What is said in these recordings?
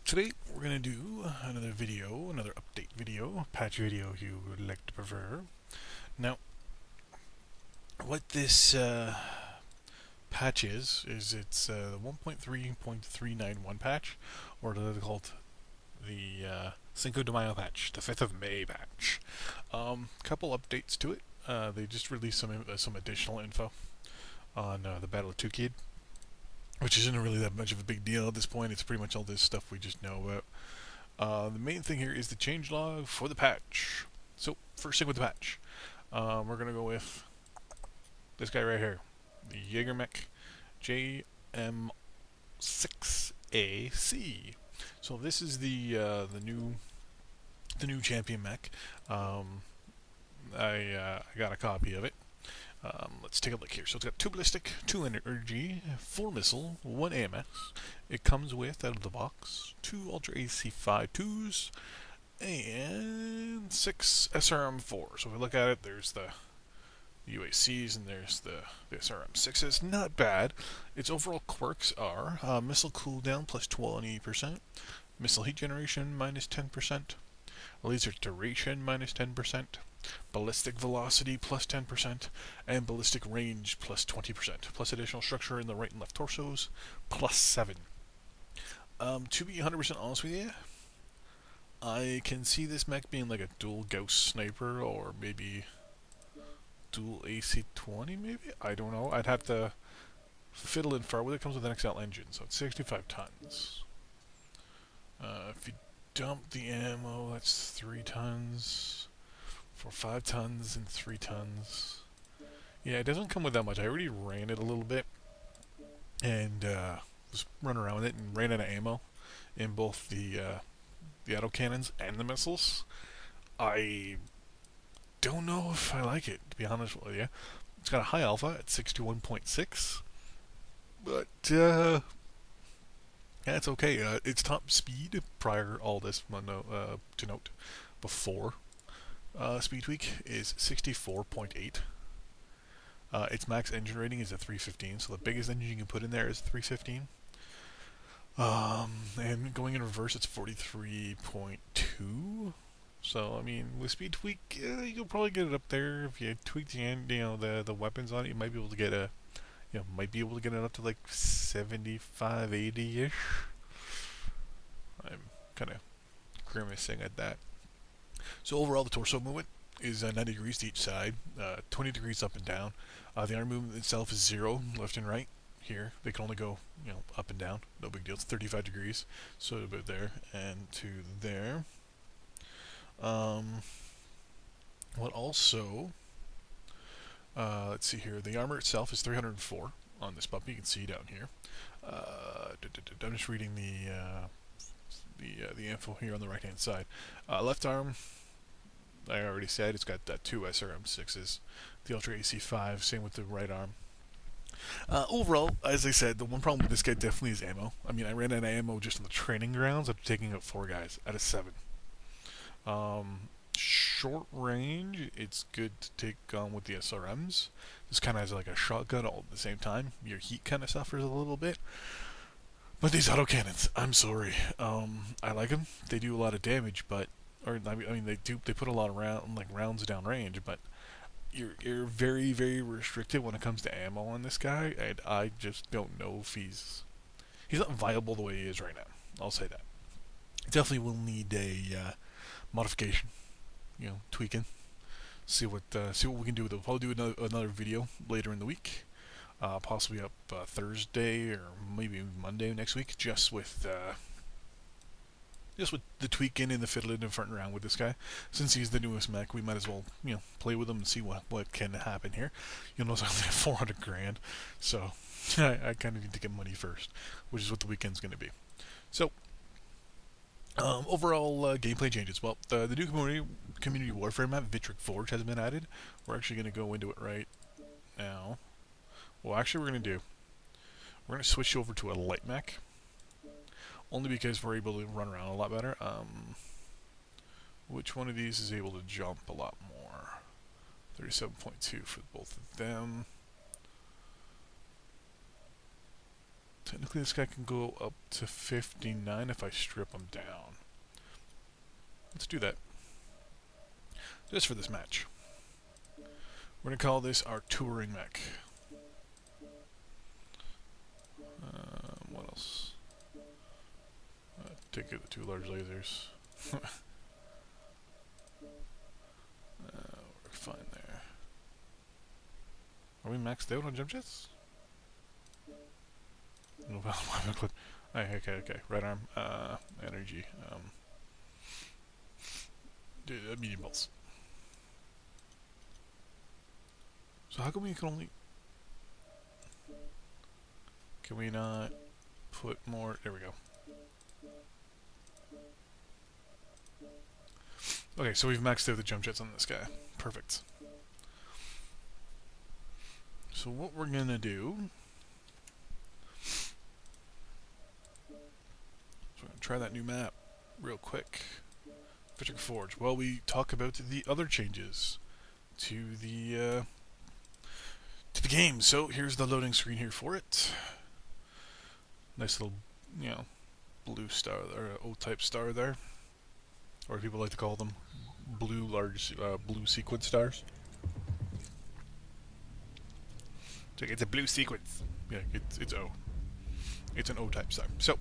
Today we're going to do another video, another update video, patch video if you would like to prefer. Now, what this patch is it's the 1.3.391 patch, or they're called the Cinco de Mayo patch, the 5th of May patch. Couple updates to it. They just released some additional info on the Battle of Tukid, which isn't really that much of a big deal at this point. It's pretty much all this stuff we just know about. The main thing here is the changelog for the patch. So, first thing with the patch. We're going to go with this guy right here. The JagerMech JM6-A. So this is the new champion mech. I got a copy of it. Let's take a look here. So it's got 2 ballistic, 2 energy, 4 missile, 1 AMS. It comes with, out of the box, 2 Ultra AC5 2s, and 6 SRM4. So if we look at it, there's the UACs and there's the SRM6s. Not bad. Its overall quirks are missile cooldown plus 20%, missile heat generation minus 10%, laser duration minus 10%, ballistic velocity plus 10%, and ballistic range plus 20%, plus additional structure in the right and left torsos plus 7. To be 100% honest with you, I can see this mech being like a dual Gauss sniper or maybe dual AC-20 maybe? I don't know. I'd have to fiddle in far with it. Comes with an XL engine, so it's 65 tons. If you dump the ammo, that's 3 tons. For 5 tons and 3 tons. Yeah, it doesn't come with that much. I already ran it a little bit and just run around with it and ran out of ammo in both the autocannons and the missiles. I don't know if I like it, to be honest with you. It's got a high alpha at 61.6, but yeah, it's okay. Its top speed prior all this to note before speed tweak is 64.8. Its max engine rating is a 315, so the biggest engine you can put in there is 315. And going in reverse, it's 43.2. So I mean, with speed tweak, you'll probably get it up there. If you tweak the weapons on it, you might be able to get it up to like 75, 80-ish. I'm kind of grimacing at that. So overall, the torso movement is 90 degrees to each side, 20 degrees up and down. The arm movement itself is 0, left and right. Here, they can only go, up and down. No big deal. It's 35 degrees, so about there and to there. What also? Let's see here. The armor itself is 304 on this puppy. You can see down here. I'm just reading the info here on the right hand side. Left arm, I already said, it's got 2 SRM6s, the Ultra AC5, same with the right arm. Overall, as I said, the one problem with this guy definitely is ammo. I mean, I ran out of ammo just on the training grounds after taking out 4 guys out of 7. Short range, it's good to take on with the SRMs. This kind of has like a shotgun all at the same time. Your heat kind of suffers a little bit. But these autocannons, I'm sorry. I like them. They do a lot of damage, but they put a lot of rounds down range, but you're very, very restricted when it comes to ammo on this guy, and I just don't know if he's not viable the way he is right now. I'll say that. Definitely will need a modification, tweaking. See what we can do with it. We'll probably do another video later in the week. Possibly up Thursday or maybe Monday next week, just with the tweaking and the fiddling and farting around with this guy. Since he's the newest mech, we might as well play with him and see what can happen here. You'll notice I only have 400 grand, so I kind of need to get money first, which is what the weekend's going to be. So overall gameplay changes. Well, the new community warfare map, Vitric Forge, has been added. We're actually going to go into it right now. Well, actually, we're going to switch over to a light mech, only because we're able to run around a lot better. Which one of these is able to jump a lot more? 37.2 for both of them. Technically, this guy can go up to 59 if I strip him down. Let's do that. Just for this match. We're going to call this our touring mech. What else? Take the 2 large lasers. We're fine there. Are we maxed out on jump jets? No, okay. Right arm. Energy. Medium pulse. So how come we can only... Can we not put more... There we go. Okay, so we've maxed out the jump jets on this guy. Perfect. So what we're gonna do... So we're gonna try that new map real quick. Vitric Forge. Well, we talk about the other changes to the game. So here's the loading screen here for it. Nice little, you know, blue star or O-type star there, or people like to call them blue blue sequence stars. So it's a blue sequence. Yeah, it's O. It's an O-type star. So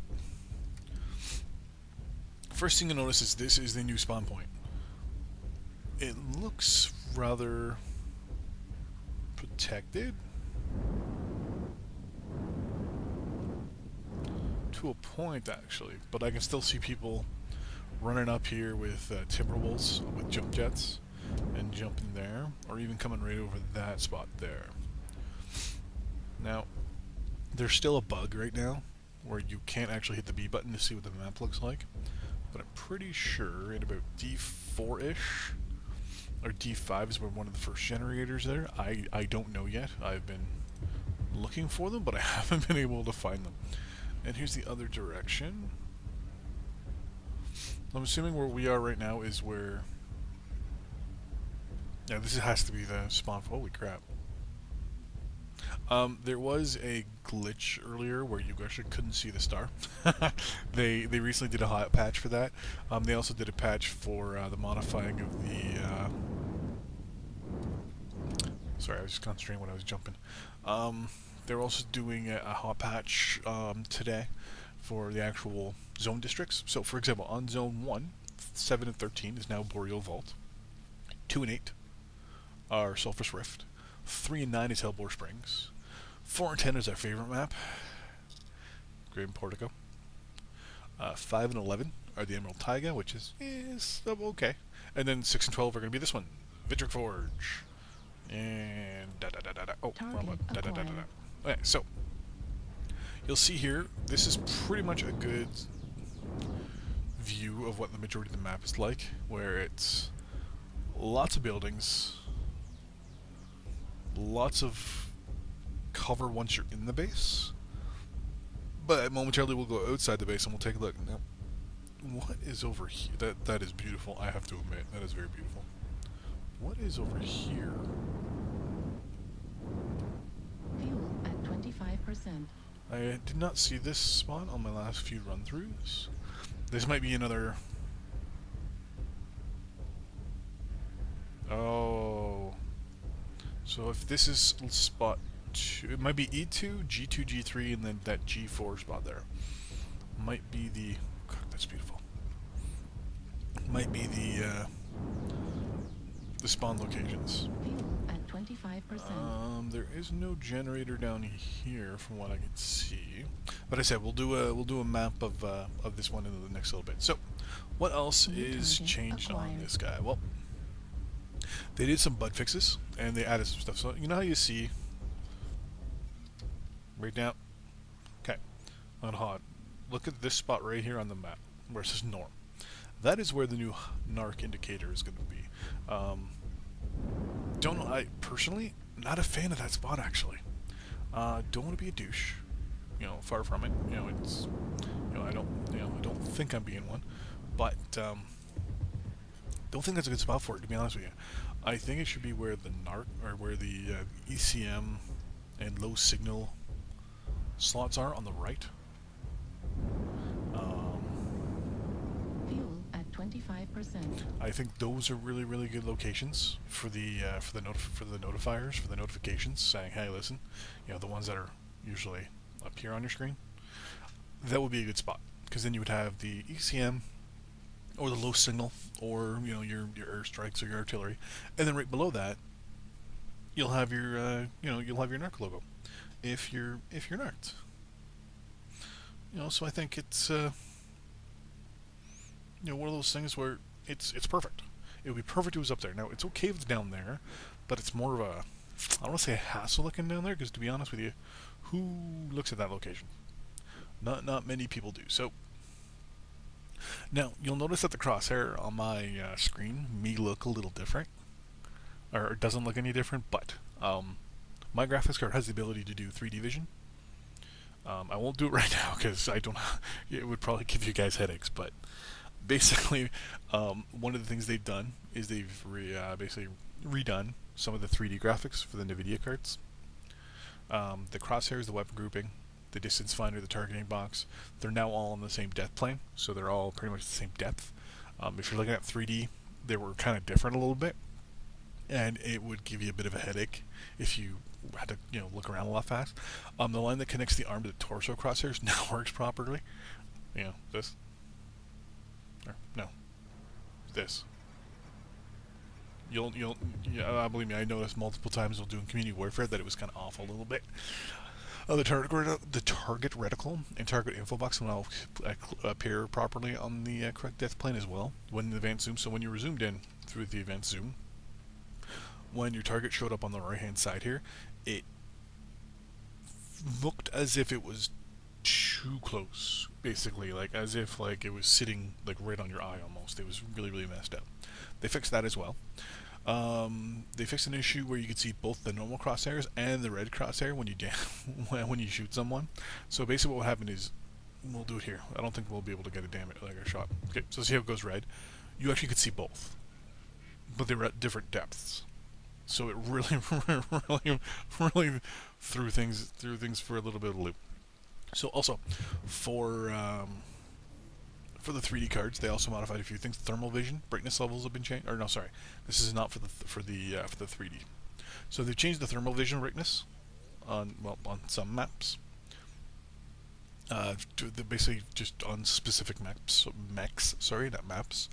first thing you notice is this is the new spawn point. It looks rather protected to a point, actually, but I can still see people running up here with Timberwolves with jump jets and jumping there, or even coming right over that spot there. Now, there's still a bug right now where you can't actually hit the B button to see what the map looks like, but I'm pretty sure at about D4-ish or D5 is where one of the first generators there. I don't know yet. I've been looking for them, but I haven't been able to find them. And here's the other direction. I'm assuming where we are right now is where... Yeah, this has to be the spawn. Holy crap. There was a glitch earlier where you actually couldn't see the star. They recently did a hot patch for that. They also did a patch for the modifying of the... Sorry, I was just concentrating when I was jumping. They're also doing a hot patch today for the actual zone districts. So, for example, on Zone 1, 7 and 13 is now Boreal Vault. 2 and 8 are Sulphurous Rift. 3 and 9 is Hellbore Springs. 4 and 10 is our favorite map, Great Portico. 5 and 11 are the Emerald Taiga, which is okay. And then 6 and 12 are going to be this one, Vitric Forge. And oh, wrong one. Okay, so you'll see here, this is pretty much a good view of what the majority of the map is like, where it's lots of buildings, lots of cover once you're in the base, but momentarily we'll go outside the base and we'll take a look. Now, what is over here? That is beautiful, I have to admit. That is very beautiful. What is over here? Fuel at 25%. I did not see this spot on my last few run-throughs. This might be another... Oh. So if this is spot 2, it might be E2, G2, G3, and then that G4 spot there. Might be the... God, that's beautiful. Might be the spawn locations. Fuel at 25%. There is no generator down here from what I can see. But I said we'll do a map of this one in the next little bit. So, what else is changed on this guy? Well, they did some bug fixes and they added some stuff. So you know how you see right now. Okay, on hot. Look at this spot right here on the map where it says norm. That is where the new narc indicator is going to be. Don't know. I personally not a fan of that spot actually. Don't want to be a douche. You know, far from it. You know, it's. You know, I don't think I'm being one, but don't think that's a good spot for it. To be honest with you, I think it should be where the narc or where the ECM and low signal slots are on the right. Fuel at 25%. I think those are really, really good locations for the notifiers, for the notifications, saying, "Hey, listen," the ones that are usually up here on your screen. That would be a good spot, because then you would have the ECM or the low signal, or your airstrikes or your artillery, and then right below that, you'll have your narc logo, if you're narked. So I think it's one of those things where it's perfect. It would be perfect if it was up there. Now, it's okay if it's down there, but it's more of a, I don't want to say a hassle looking down there, because to be honest with you, who looks at that location? Not many people do. So now you'll notice that the crosshair on my screen may look a little different, or it doesn't look any different, but my graphics card has the ability to do 3D vision. I won't do it right now because I don't. It would probably give you guys headaches, but basically, one of the things they've done is they've basically redone some of the 3D graphics for the NVIDIA cards. The crosshairs, the weapon grouping, the distance finder, the targeting box, they're now all on the same depth plane, so they're all pretty much the same depth. If you're looking at 3D, they were kind of different a little bit, and it would give you a bit of a headache if you had to look around a lot fast. The line that connects the arm to the torso crosshairs now works properly. This. No, this. Believe me, I noticed multiple times while doing community warfare that it was kind of off a little bit. The target reticle and target info box will now appear properly on the correct depth plane as well when the advanced zoom. So when you were zoomed in through the advanced zoom, when your target showed up on the right hand side here, it looked as if it was too close, basically, like as if it was sitting right on your eye almost. It was really, really messed up. They fixed that as well. They fixed an issue where you could see both the normal crosshairs and the red crosshair when you when you shoot someone. So basically, what will happen is, we'll do it here. I don't think we'll be able to get a shot. Okay, so see how it goes red. You actually could see both, but they were at different depths. So it really, really threw things for a little bit of a loop. So also, for the 3D cards, they also modified a few things. Thermal vision, brightness levels have been changed. Or no, sorry, this is not for the 3D. So they've changed the thermal vision brightness on some maps. Basically just on specific maps, not maps.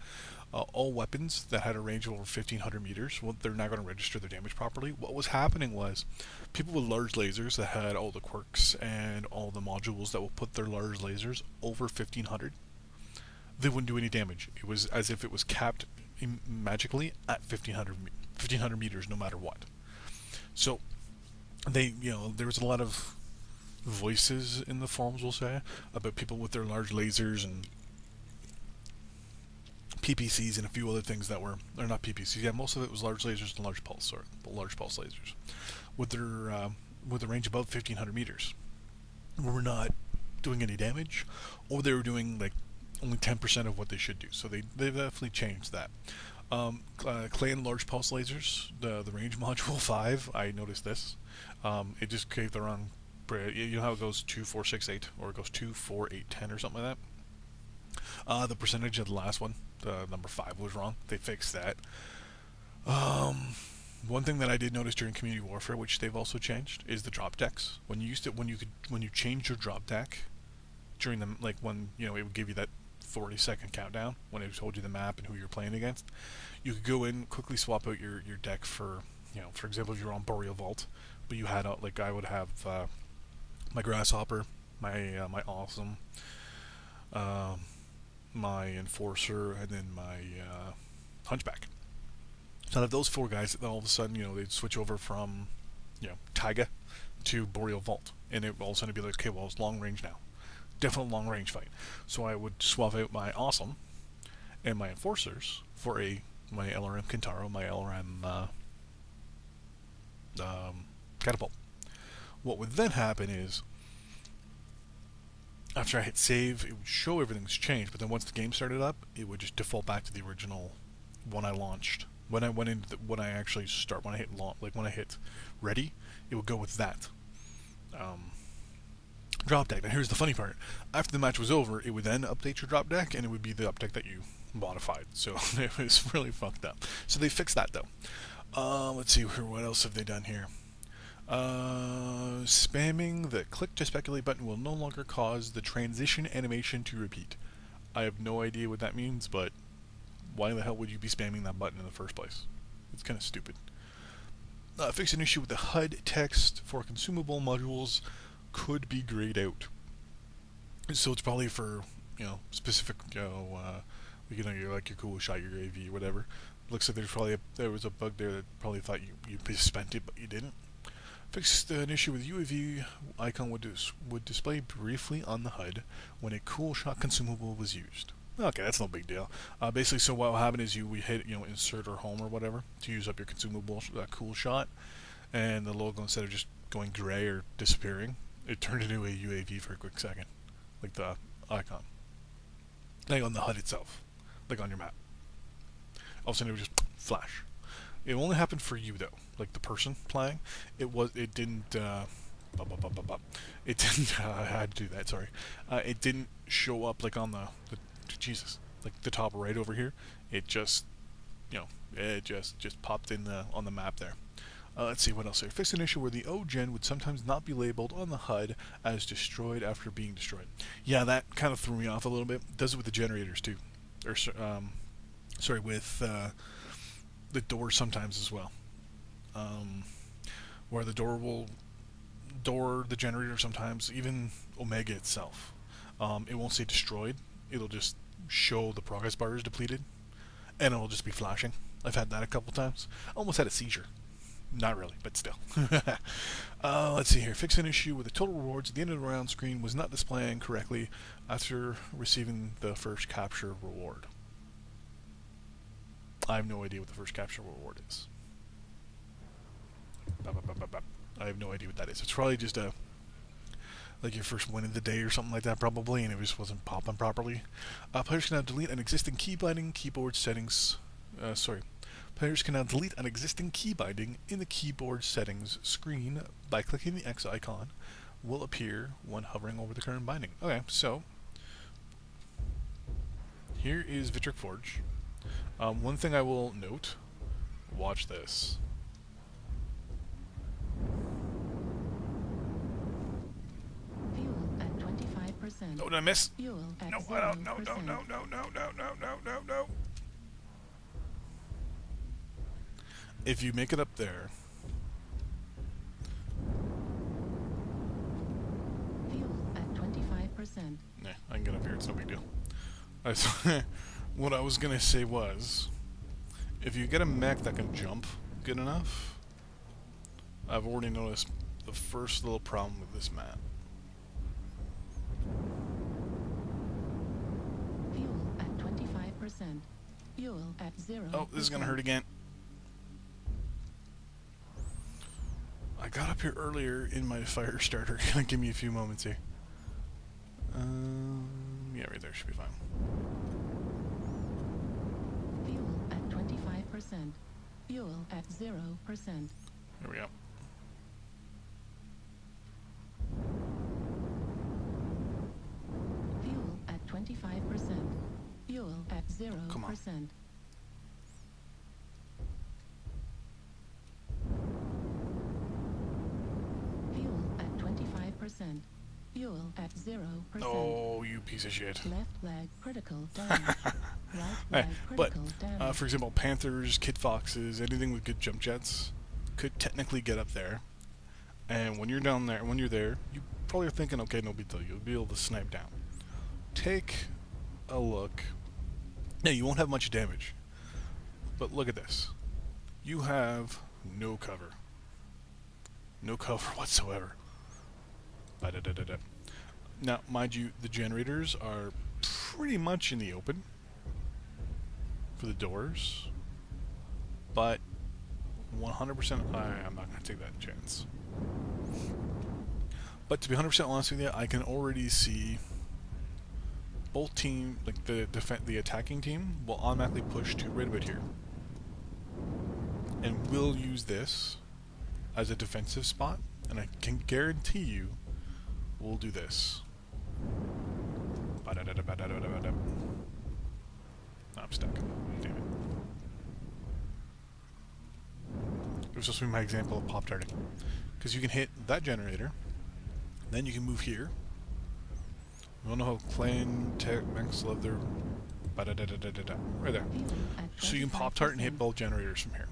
All weapons that had a range of over 1,500 meters, they're not going to register their damage properly. What was happening was, people with large lasers that had all the quirks and all the modules that will put their large lasers over 1,500, they wouldn't do any damage. It was as if it was capped magically at 1,500 meters, no matter what. So there was a lot of voices in the forums, we'll say, about people with their large lasers and PPCs and a few other things that were, or not PPCs. Yeah, most of it was large lasers and large pulse lasers, with the range above 1,500 meters, were not doing any damage, or they were doing only 10% of what they should do. So they definitely changed that. Clan large pulse lasers, the range module 5. I noticed this. It just gave the wrong. You know how it goes 2, 4, 6, 8, or it goes 2, 4, 8, 10, or something like that. The percentage of the last one, the number 5, was wrong. They fixed that. One thing that I did notice during community warfare, which they've also changed, is the drop decks. When you changed your drop deck during the when it would give you that 40-second countdown when it told you the map and who you're playing against, you could go in, quickly swap out your deck for for example, if you're on Boreal Vault, but you had I would have my Grasshopper, my Awesome, my Enforcer, and then my Hunchback. So out of those 4 guys, then all of a sudden, they'd switch over from, Taiga to Boreal Vault, and it all of a sudden be like, okay, well, it's long range now. Definitely long range fight. So I would swap out my Awesome and my Enforcers for my LRM Kintaro, my LRM Catapult. What would then happen is, after I hit save, it would show everything's changed, but then once the game started up, it would just default back to the original one I launched. When I went into when I hit ready, it would go with that. drop deck. Now here's the funny part. After the match was over, it would then update your drop deck, and it would be the update that you modified. So it was really fucked up. So they fixed that though. Let's see here. What else have they done here? Spamming the click to speculate button will no longer cause the transition animation to repeat. I have no idea what that means, but why the hell would you be spamming that button in the first place? It's kind of stupid. Fix an issue with the HUD text for consumable modules could be grayed out. So it's probably for, specific, you're like your cool shot, your AV, whatever. Looks like there was a bug there that probably thought you spent it, but you didn't. Fixed an issue with UAV icon would display briefly on the HUD when a cool shot consumable was used. Okay, that's no big deal. Basically, so what will happen is we hit insert or home or whatever to use up your consumable cool shot, and the logo, instead of just going gray or disappearing, it turned into a UAV for a quick second, like the icon, like on the HUD itself, like on your map. All of a sudden, it would just flash. It only happened for you though, like the person playing. It didn't. It didn't. I had to do that. Sorry. It didn't show up like on the Jesus, like the top right over here. It just, it just popped in on the map there. Let's see what else here. Fix an issue where the O-gen would sometimes not be labeled on the HUD as destroyed after being destroyed. Yeah, that kind of threw me off a little bit. It does it with the generators too, or sorry, with the door sometimes as well, where the door will door the generator sometimes, even Omega itself. It won't say destroyed. It'll just show the progress bar is depleted, and it'll just be flashing. I've had that a couple times. Almost had a seizure. Not really, but still. Let's see here. Fix an issue with the total rewards at the end of the round screen was not displaying correctly after receiving the first capture reward. I have no idea what the first capture reward is. I have no idea what that is. It's probably just like your first win of the day or something like that, probably, and it just wasn't popping properly. Players can now delete an existing key binding keyboard settings. Players can now delete an existing key binding in the keyboard settings screen by clicking the X icon. Will appear when hovering over the current binding. Okay, so here is Vitric Forge. One thing I will note, watch this. Fuel at 25%. Oh, did I miss? Fuel at No, 0%. I don't. No. If you make it up there, Fuel at 25%. nah, I can get up here. It's no big deal. What I was gonna say was, if you get a mech that can jump good enough, I've already noticed the first little problem with this map. Fuel at 25%. Fuel at 0%. Oh, this is gonna hurt again. I got up here earlier in my fire starter. Give me a few moments here. Yeah, right there should be fine. Fuel at 25%. Fuel at 0%. There we go. Fuel at 25%. Fuel at 0%. Come on. Fuel at 25%. Fuel at 0%. Oh, you piece of shit. Left leg critical damage. Right leg But, critical damage. for example, Panthers, Kid Foxes, anything with good jump jets could technically get up there. And when you're down there, when you're there, you probably are thinking, okay, no big deal. You'll be able to snipe down. Take a look. Now, you won't have much damage. But look at this. You have no cover. No cover whatsoever. Ba-da-da-da-da. Now, mind you, the generators are pretty much in the open for the doors, but 100%, I'm not going to take that chance. But to be 100% honest with you, I can already see both team, like the attacking team, will automatically push to right about here, and will use this as a defensive spot, and I can guarantee you we'll do this. I'm stuck. Damn it. It was supposed to be my example of pop tarting. Because you can hit that generator, then you can move here. We all know how clan tech mechs love their right there. So you can pop tart and hit both generators from here.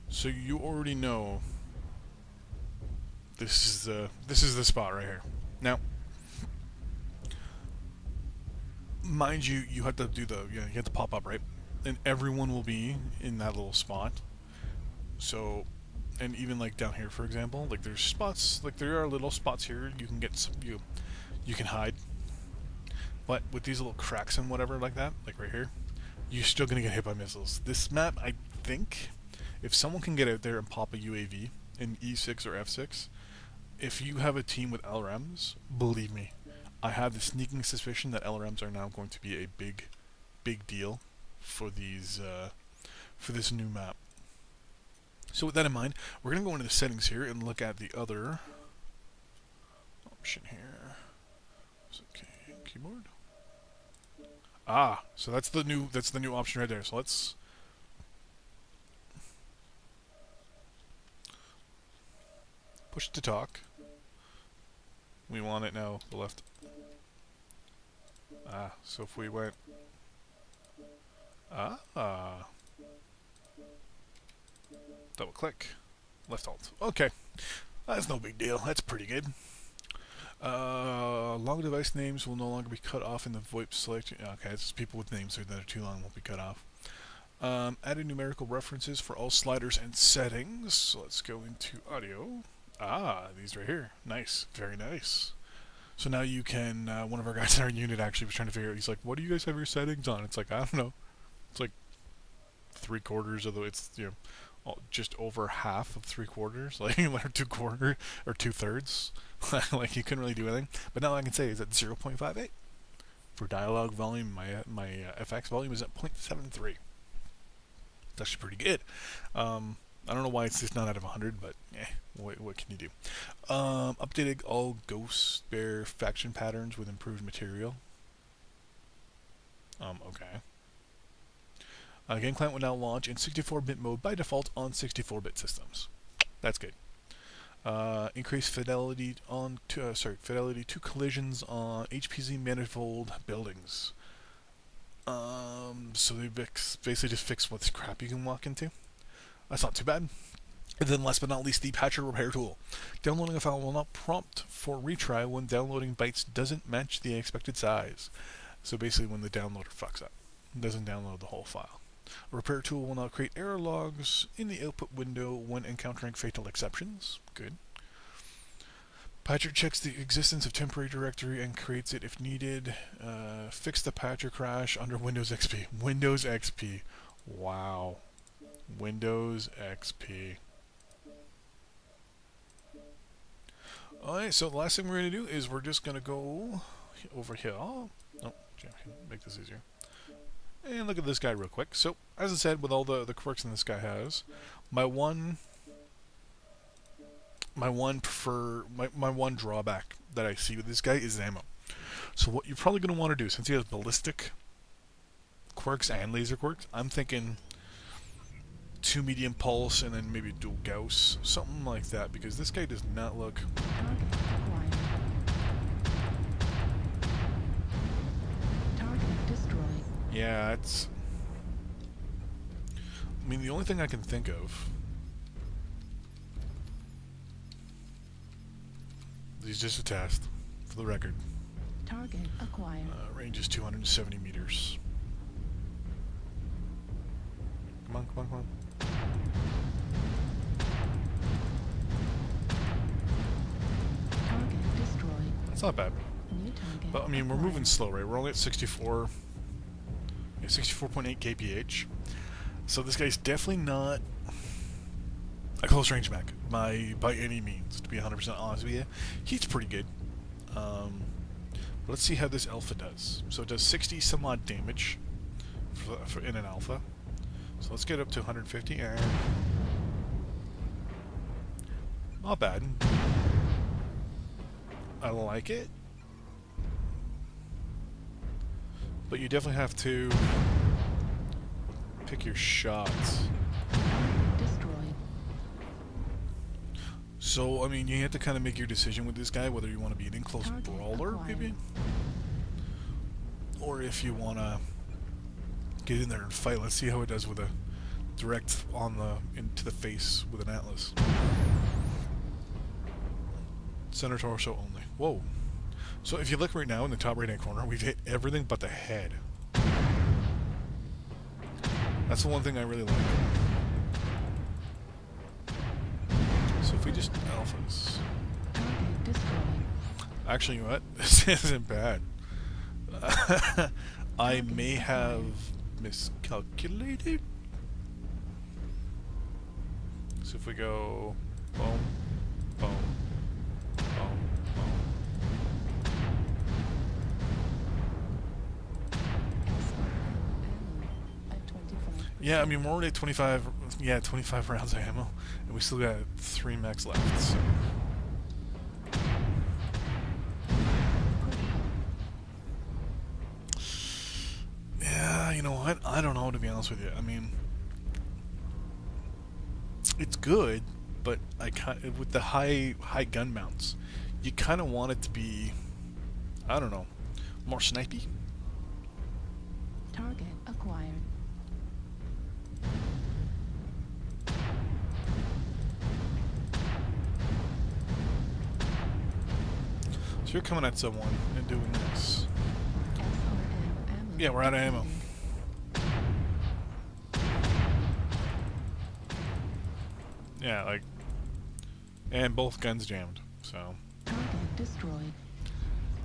So you already know this is the spot right here. Now, mind you, you have to do you have to pop up, right? And everyone will be in that little spot. So, and even like down here, for example, like there's spots, like there are little spots here you can get some, you can hide. But with these little cracks and whatever like that, like right here, you're still gonna get hit by missiles. This map, I think, if someone can get out there and pop a UAV in E6 or F6, if you have a team with LRMs, believe me, I have the sneaking suspicion that LRMs are now going to be a big deal for these for this new map. So with that in mind, we're gonna go into the settings here and look at the other option here. Okay, keyboard. Ah, so that's the new option right there. So let's push to talk. We want it now, the left. Ah, so if we went double click, left alt. Okay, that's no big deal. That's pretty good. Long device names will no longer be cut off in the VoIP selection. Okay, it's people with names that are too long won't be cut off. Added numerical references for all sliders and settings. So let's go into audio. Ah, these right here. Nice, very nice. So now you can, one of our guys in our unit actually was trying to figure out, he's like, what do you guys have your settings on? It's like, I don't know. It's like 3/4 of the, it's, you know, just over half of 3/4, like, or 2/4, or 2/3. Like, you couldn't really do anything. But now I can say is at 0.58. For dialogue volume, my FX volume is at 0.73. It's actually pretty good. I don't know why it's just not out of 100, but what can you do? Updated all Ghost Bear faction patterns with improved material. Okay. Game client will now launch in 64-bit mode by default on 64-bit systems. That's good. Increase fidelity on fidelity to collisions on HPZ manifold buildings. So they basically just fix what's crap you can walk into. That's not too bad. And then last but not least, the patcher repair tool. Downloading a file will not prompt for retry when downloading bytes doesn't match the expected size. So basically when the downloader fucks up, it doesn't download the whole file. A repair tool will now create error logs in the output window when encountering fatal exceptions. Good. Patcher checks the existence of temporary directory and creates it if needed. Fix the patcher crash under Windows XP. Windows XP. Wow. Windows XP. Alright, so the last thing we're going to do is we're just going to go over here. Oh, make this easier. And look at this guy real quick. So, as I said, with all the quirks that this guy has, my one drawback that I see with this guy is ammo. So what you're probably going to want to do, since he has ballistic quirks and laser quirks, I'm thinking 2 medium pulse and then maybe dual Gauss, something like that, because this guy does not look... Target destroyed. Yeah, it's... I mean, the only thing I can think of... He's just a test, for the record. Target acquired. Range is 270 meters. Come on, come on, come on. Target destroyed. That's not bad. New target But, I mean, we're acquired. moving slow, right? We're only at 64... 64.8 kph. So this guy's definitely not a close-range mech by any means, to be 100% honest with you. He's pretty good. Let's see how this alpha does. So it does 60-some-odd damage for in an alpha. So let's get up to 150, and... Not bad. I like it. But you definitely have to pick your shots. Destroyed. So, I mean, you have to kind of make your decision with this guy, whether you want to be an in-close Target brawler, acquired. maybe, or if you want to get in there and fight. Let's see how it does with a direct on the into the face with an atlas. Center torso only. Whoa. So if you look right now in the top right-hand corner, we've hit everything but the head. That's the one thing I really like. So if we just alphas. Target destroyed. Actually, you know what? This isn't bad. I may have miscalculated. So if we go boom, boom, boom, boom. At 25%. Yeah, I mean, we're already at 25. Yeah, 25 rounds of ammo, and we still got 3 mechs left. So. Yeah, you know what? I don't know, to be honest with you. I mean, it's good, but with the high gun mounts, you kind of want it to be, I don't know, more snipey. Target acquired. So you're coming at someone and doing this. SRM ammo. Yeah, we're out of ammo. Yeah, like, and both guns jammed. So Target destroyed.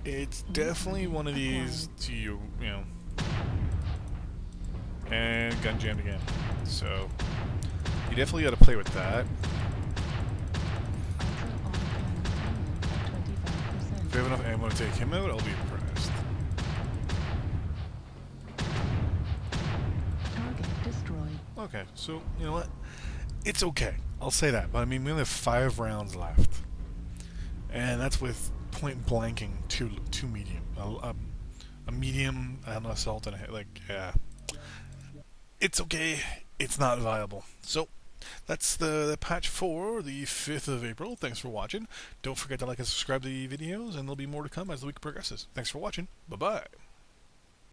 it's definitely one of these to you know. And gun jammed again. So you definitely got to play with that. Ultra on cannon at 25%. If we have enough ammo to take him out, I'll be impressed. Target destroyed. Okay, so you know what? It's okay. I'll say that. But I mean, we only have 5 rounds left, and that's with point blanking two medium, a medium, an assault, and a hit. Like, yeah, it's okay. It's not viable. So that's the patch for the 5th of April. Thanks for watching. Don't forget to like and subscribe to the videos, and there'll be more to come as the week progresses. Thanks for watching. Bye bye.